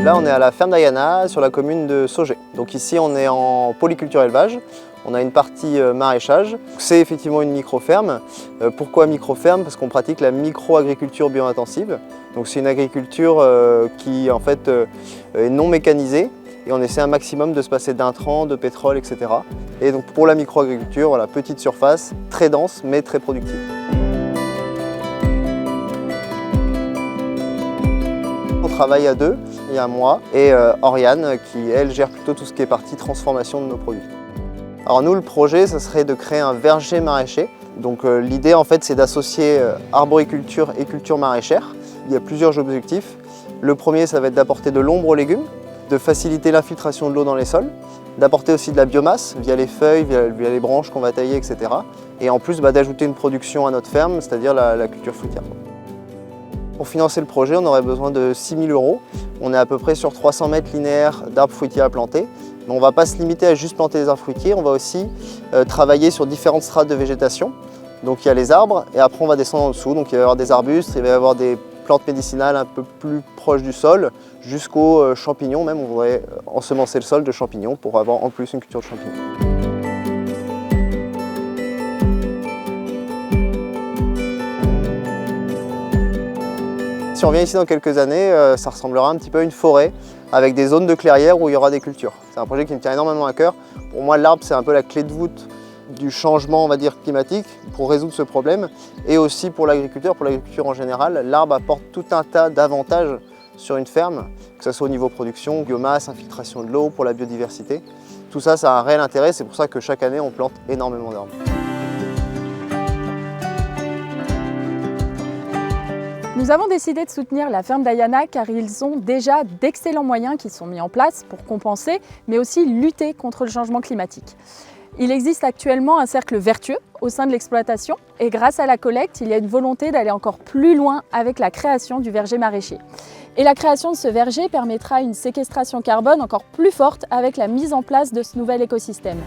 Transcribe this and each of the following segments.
Là, on est à la ferme d'Ayana, sur la commune de Saugé. Donc ici, on est en polyculture élevage. On a une partie maraîchage. C'est effectivement une micro-ferme. Pourquoi micro-ferme? Parce qu'on pratique la micro-agriculture bio-intensive. Donc c'est une agriculture qui en fait est non mécanisée et on essaie un maximum de se passer d'intrants, de pétrole, etc. Et donc pour la micro-agriculture, voilà, petite surface, très dense mais très productive. On travaille à deux, il y a moi et Oriane qui, elle, gère plutôt tout ce qui est partie transformation de nos produits. Alors nous, le projet, ça serait de créer un verger maraîcher. Donc l'idée, en fait, c'est d'associer arboriculture et culture maraîchère. Il y a plusieurs objectifs. Le premier, ça va être d'apporter de l'ombre aux légumes, de faciliter l'infiltration de l'eau dans les sols, d'apporter aussi de la biomasse via les feuilles, via les branches qu'on va tailler, etc. Et en plus, d'ajouter une production à notre ferme, c'est-à-dire la culture fruitière. Pour financer le projet, on aurait besoin de 6 000 €. On est à peu près sur 300 mètres linéaires d'arbres fruitiers à planter. Mais on ne va pas se limiter à juste planter des arbres fruitiers, on va aussi travailler sur différentes strates de végétation. Donc il y a les arbres et après on va descendre en dessous. Donc il va y avoir des arbustes, il va y avoir des plantes médicinales un peu plus proches du sol, jusqu'aux champignons même. On voudrait ensemencer le sol de champignons pour avoir en plus une culture de champignons. Si on vient ici dans quelques années, ça ressemblera un petit peu à une forêt avec des zones de clairière où il y aura des cultures. C'est un projet qui me tient énormément à cœur. Pour moi, l'arbre, c'est un peu la clé de voûte du changement, on va dire, climatique pour résoudre ce problème. Et aussi pour l'agriculteur en général, l'arbre apporte tout un tas d'avantages sur une ferme, que ce soit au niveau production, biomasse, infiltration de l'eau, pour la biodiversité. Tout ça, ça a un réel intérêt. C'est pour ça que chaque année, on plante énormément d'arbres. Nous avons décidé de soutenir la ferme d'Ayana car ils ont déjà d'excellents moyens qui sont mis en place pour compenser, mais aussi lutter contre le changement climatique. Il existe actuellement un cercle vertueux au sein de l'exploitation et grâce à la collecte, il y a une volonté d'aller encore plus loin avec la création du verger maraîcher. Et la création de ce verger permettra une séquestration carbone encore plus forte avec la mise en place de ce nouvel écosystème.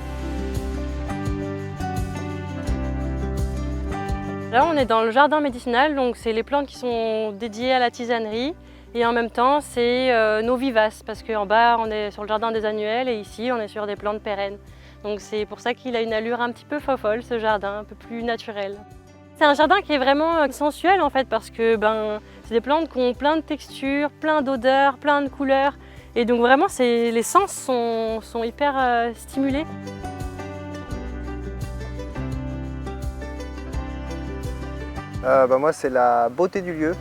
Là, on est dans le jardin médicinal, donc c'est les plantes qui sont dédiées à la tisanerie et en même temps, c'est nos vivaces parce qu'en bas, on est sur le jardin des annuels et ici, on est sur des plantes pérennes. Donc c'est pour ça qu'il a une allure un petit peu fofolle, ce jardin, un peu plus naturel. C'est un jardin qui est vraiment sensuel en fait parce que c'est des plantes qui ont plein de textures, plein d'odeurs, plein de couleurs et donc vraiment, les sens sont hyper stimulés. Moi, c'est la beauté du lieu.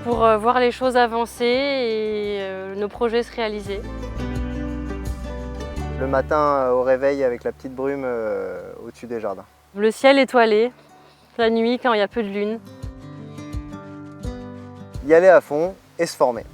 Pour voir les choses avancer et nos projets se réaliser. Le matin au réveil avec la petite brume au-dessus des jardins. Le ciel étoilé, la nuit quand il y a peu de lune. Y aller à fond et se former.